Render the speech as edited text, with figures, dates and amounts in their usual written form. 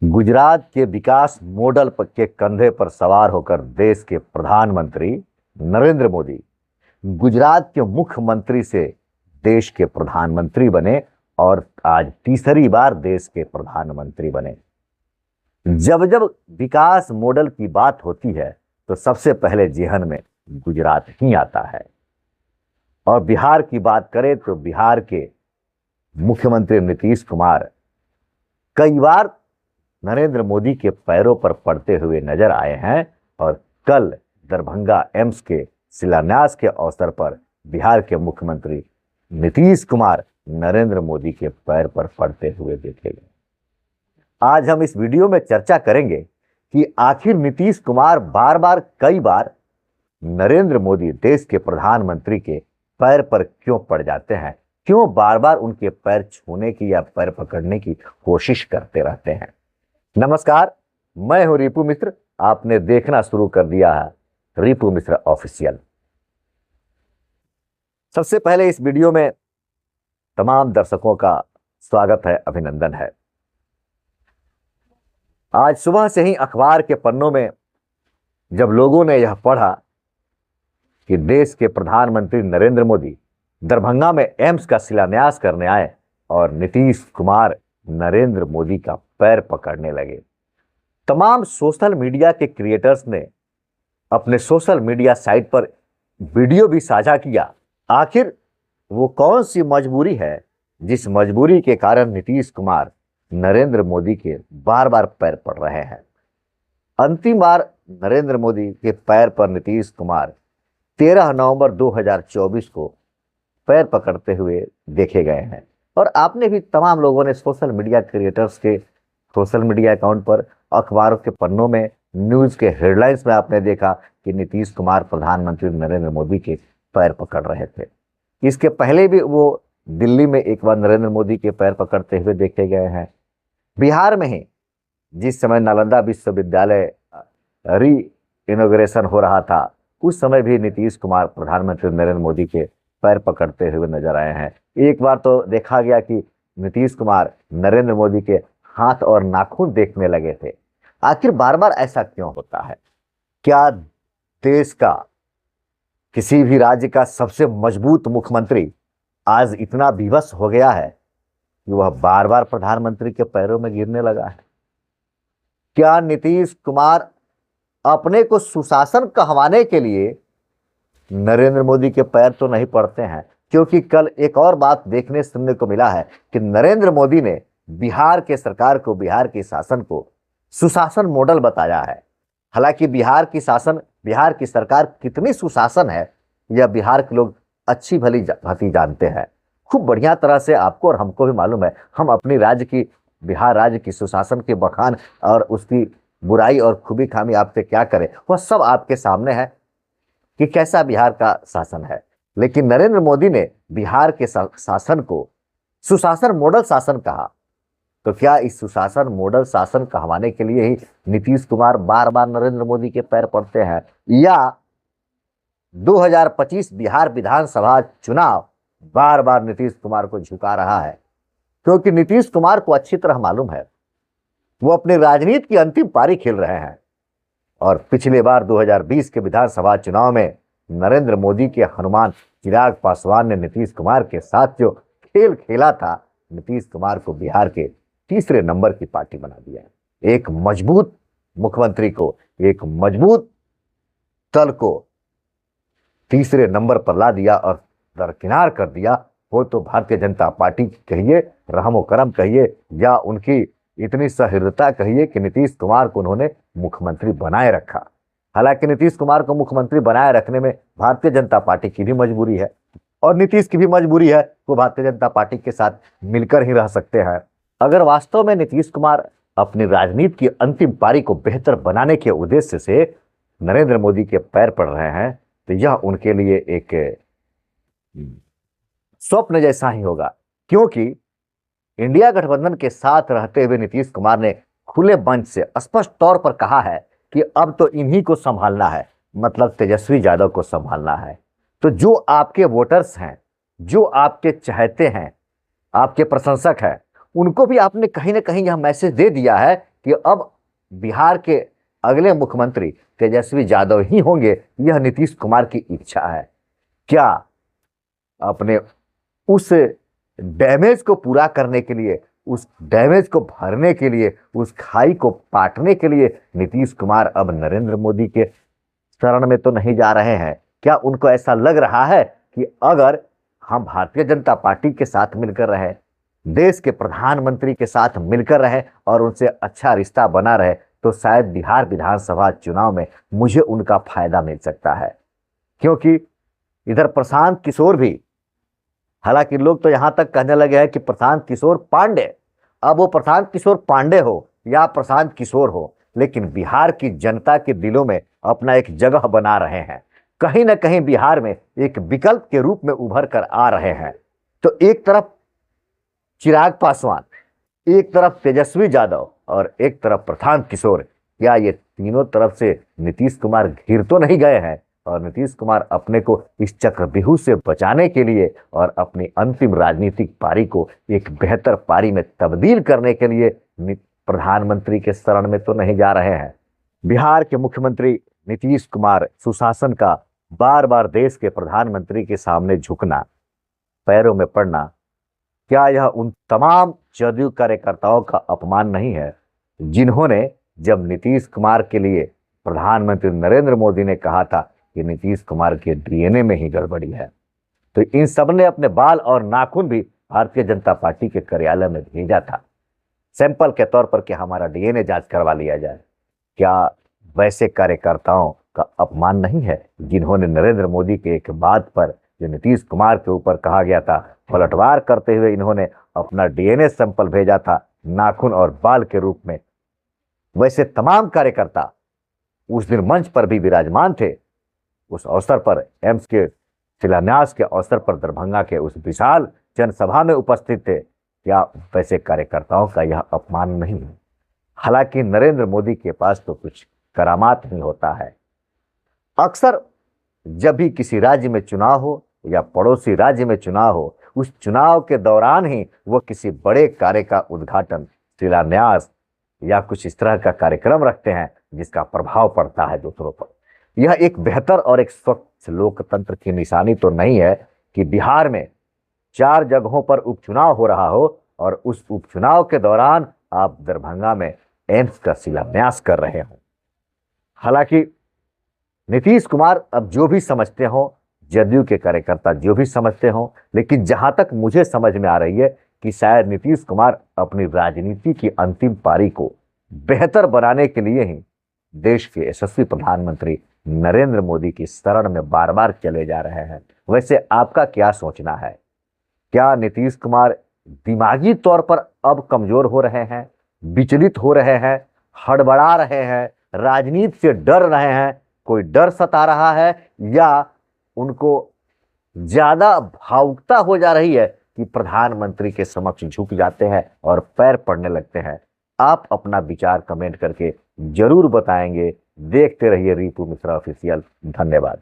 गुजरात के विकास मॉडल के कंधे पर सवार होकर देश के प्रधानमंत्री नरेंद्र मोदी गुजरात के मुख्यमंत्री से देश के प्रधानमंत्री बने और आज तीसरी बार देश के प्रधानमंत्री बने। जब जब विकास मॉडल की बात होती है तो सबसे पहले जेहन में गुजरात ही आता है। और बिहार की बात करें तो बिहार के मुख्यमंत्री नीतीश कुमार कई बार नरेंद्र मोदी के पैरों पर पड़ते हुए नजर आए हैं और कल दरभंगा एम्स के शिलान्यास के अवसर पर बिहार के मुख्यमंत्री नीतीश कुमार नरेंद्र मोदी के पैर पर पड़ते हुए देखे गए। आज हम इस वीडियो में चर्चा करेंगे कि आखिर नीतीश कुमार कई बार नरेंद्र मोदी देश के प्रधानमंत्री के पैर पर क्यों पड़ जाते हैं, क्यों बार बार उनके पैर छूने की या पैर पकड़ने की कोशिश करते रहते हैं। नमस्कार, मैं हूं रिपु मिश्र। आपने देखना शुरू कर दिया है रिपु मिश्र ऑफिशियल। सबसे पहले इस वीडियो में तमाम दर्शकों का स्वागत है, अभिनंदन है। आज सुबह से ही अखबार के पन्नों में जब लोगों ने यह पढ़ा कि देश के प्रधानमंत्री नरेंद्र मोदी दरभंगा में एम्स का शिलान्यास करने आए और नीतीश कुमार नरेंद्र मोदी का पैर पकड़ने लगे, तमाम सोशल मीडिया के क्रिएटर्स ने अपने सोशल मीडिया साइट पर वीडियो भी साझा किया। आखिर वो कौन सी मजबूरी है जिस मजबूरी के कारण नीतीश कुमार नरेंद्र मोदी के बार बार पैर पड़ रहे हैं। अंतिम बार नरेंद्र मोदी के पैर पर नीतीश कुमार 13 नवंबर 2024 को पैर पकड़ते हुए देखे गए हैं। और आपने भी, तमाम लोगों ने सोशल मीडिया क्रिएटर्स के सोशल मीडिया अकाउंट पर, अखबारों के पन्नों में, न्यूज के हेडलाइंस में आपने देखा कि नीतीश कुमार प्रधानमंत्री नरेंद्र मोदी के पैर पकड़ रहे थे। इसके पहले भी वो दिल्ली में एक बार नरेंद्र मोदी के पैर पकड़ते हुए देखे गए हैं। बिहार में ही जिस समय नालंदा विश्वविद्यालय री इनॉग्रेशन हो रहा था, उस समय भी नीतीश कुमार प्रधानमंत्री नरेंद्र मोदी के पैर पकड़ते हुए नजर आए हैं। एक बार तो देखा गया कि नीतीश कुमार नरेंद्र मोदी के हाथ और नाखून देखने लगे थे। आखिर बार बार ऐसा क्यों होता है? क्या देश का, किसी भी राज्य का सबसे मजबूत मुख्यमंत्री आज इतना विवश हो गया है कि वह बार बार प्रधानमंत्री के पैरों में गिरने लगा है? क्या नीतीश कुमार अपने को सुशासन कहवाने के लिए नरेंद्र मोदी के पैर तो नहीं पड़ते हैं? क्योंकि कल एक और बात देखने सुनने को मिला है कि नरेंद्र मोदी ने बिहार के सरकार को, बिहार के शासन को सुशासन मॉडल बताया है। हालांकि बिहार की सरकार कितनी सुशासन है यह बिहार के लोग अच्छी भली भांति जानते हैं। खूब बढ़िया तरह से आपको और हमको भी मालूम है। हम अपनी बिहार राज्य की सुशासन के बखान और उसकी बुराई और खूबी खामी आपसे क्या करें, वह सब आपके सामने है कि कैसा बिहार का शासन है। लेकिन नरेंद्र मोदी ने बिहार के शासन को सुशासन मॉडल शासन कहा। तो क्या इस सुशासन मॉडल शासन कहवाने के लिए ही नीतीश कुमार बार बार नरेंद्र मोदी के पैर पड़ते हैं, या 2025 बिहार विधानसभा चुनाव बार बार नीतीश कुमार को झुका रहा है? क्योंकि नीतीश कुमार को अच्छी तरह मालूम है वो अपनी राजनीति की अंतिम पारी खेल रहे हैं। और पिछले बार 2020 के विधानसभा चुनाव में नरेंद्र मोदी के हनुमान चिराग पासवान ने नीतीश कुमार के साथ जो खेल खेला था, नीतीश कुमार को बिहार के तीसरे नंबर की पार्टी बना दिया। एक मजबूत मुख्यमंत्री को, एक मजबूत दल को तीसरे नंबर पर ला दिया और दरकिनार कर दिया। वो तो भारतीय जनता पार्टी कहिए, रहमो करम कहिए, या उनकी इतनी सहृदयता कहिए कि नीतीश कुमार को उन्होंने मुख्यमंत्री बनाए रखा। हालांकि नीतीश कुमार को मुख्यमंत्री बनाए रखने में भारतीय जनता पार्टी की भी मजबूरी है और नीतीश की भी मजबूरी है, वो भारतीय जनता पार्टी के साथ मिलकर ही रह सकते हैं। अगर वास्तव में नीतीश कुमार अपनी राजनीति की अंतिम पारी को बेहतर बनाने के उद्देश्य से नरेंद्र मोदी के पैर पड़ रहे हैं तो यह उनके लिए एक स्वप्न जैसा ही होगा। क्योंकि इंडिया गठबंधन के साथ रहते हुए नीतीश कुमार ने खुले मंच से स्पष्ट तौर पर कहा है कि अब तो इन्हीं को संभालना है, मतलब तेजस्वी यादव को संभालना है। तो जो आपके वोटर्स हैं, जो आपके चाहते हैं, आपके प्रशंसक हैं, उनको भी आपने कहीं ना कहीं यह मैसेज दे दिया है कि अब बिहार के अगले मुख्यमंत्री तेजस्वी यादव ही होंगे, यह नीतीश कुमार की इच्छा है। क्या अपने उस डैमेज को पूरा करने के लिए, उस डैमेज को भरने के लिए, उस खाई को पाटने के लिए नीतीश कुमार अब नरेंद्र मोदी के शरण में तो नहीं जा रहे हैं? क्या उनको ऐसा लग रहा है कि अगर हम भारतीय जनता पार्टी के साथ मिलकर रहे, देश के प्रधानमंत्री के साथ मिलकर रहे और उनसे अच्छा रिश्ता बना रहे, तो शायद बिहार विधानसभा चुनाव में मुझे उनका फायदा मिल सकता है? क्योंकि इधर प्रशांत किशोर भी, हालांकि लोग तो यहां तक कहने लगे हैं कि प्रशांत किशोर पांडे, अब वो प्रशांत किशोर पांडे हो या प्रशांत किशोर हो, लेकिन बिहार की जनता के दिलों में अपना एक जगह बना रहे हैं, कहीं ना कहीं बिहार में एक विकल्प के रूप में उभर कर आ रहे हैं। तो एक तरफ चिराग पासवान, एक तरफ तेजस्वी यादव और एक तरफ प्रशांत किशोर, क्या ये तीनों तरफ से नीतीश कुमार घिर तो नहीं गए हैं? और नीतीश कुमार अपने को इस चक्रव्यूह से बचाने के लिए और अपनी अंतिम राजनीतिक पारी को एक बेहतर पारी में तब्दील करने के लिए प्रधानमंत्री के शरण में तो नहीं जा रहे हैं? बिहार के मुख्यमंत्री नीतीश कुमार सुशासन का बार बार देश के प्रधानमंत्री के सामने झुकना, पैरों में पड़ना, क्या यह उन तमाम जदयू कार्यकर्ताओं का अपमान नहीं है जिन्होंने जब नीतीश कुमार के लिए प्रधानमंत्री नरेंद्र मोदी ने कहा था कि नीतीश कुमार के डीएनए में ही गड़बड़ी है, तो इन सब ने अपने बाल और नाखून भी भारतीय जनता पार्टी के कार्यालय में भेजा था सैंपल के तौर पर कि हमारा डीएनए जांच करवा लिया जाए? क्या वैसे कार्यकर्ताओं का अपमान नहीं है जिन्होंने नरेंद्र मोदी के एक बात पर जो नीतीश कुमार के ऊपर कहा गया था, पलटवार करते हुए इन्होंने अपना डीएनए सैंपल भेजा था नाखून और बाल के रूप में? वैसे तमाम कार्यकर्ता उस दिन मंच पर भी विराजमान थे, उस अवसर पर एम्स के शिलान्यास के अवसर पर दरभंगा के उस विशाल जनसभा में उपस्थित थे। क्या वैसे कार्यकर्ताओं का यह अपमान नहीं है? हालांकि नरेंद्र मोदी के पास तो कुछ करामात नहीं होता है। अक्सर जब भी किसी राज्य में चुनाव हो या पड़ोसी राज्य में चुनाव हो, उस चुनाव के दौरान ही वो किसी बड़े कार्य का उद्घाटन, शिलान्यास या कुछ इस तरह का कार्यक्रम रखते हैं जिसका प्रभाव पड़ता है दूसरों पर। यह एक बेहतर और एक स्वच्छ लोकतंत्र की निशानी तो नहीं है कि बिहार में 4 जगहों पर उपचुनाव हो रहा हो और उस उपचुनाव के दौरान आप दरभंगा में एम्स का शिलान्यास कर रहे हो। हालांकि नीतीश कुमार अब जो भी समझते हो, जदयू के कार्यकर्ता जो भी समझते हो, लेकिन जहां तक मुझे समझ में आ रही है कि शायद नीतीश कुमार अपनी राजनीति की अंतिम पारी को बेहतर बनाने के लिए ही देश के यशस्वी प्रधानमंत्री नरेंद्र मोदी की शरण में बार बार चले जा रहे हैं। वैसे आपका क्या सोचना है? क्या नीतीश कुमार दिमागी तौर पर अब कमजोर हो रहे हैं, विचलित हो रहे हैं, हड़बड़ा रहे हैं, राजनीति से डर रहे हैं, कोई डर सता रहा है, या उनको ज्यादा भावुकता हो जा रही है कि प्रधानमंत्री के समक्ष झुक जाते हैं और पैर पड़ने लगते हैं? आप अपना विचार कमेंट करके जरूर बताएंगे। देखते रहिए रिपु मिश्रा ऑफिशियल। धन्यवाद।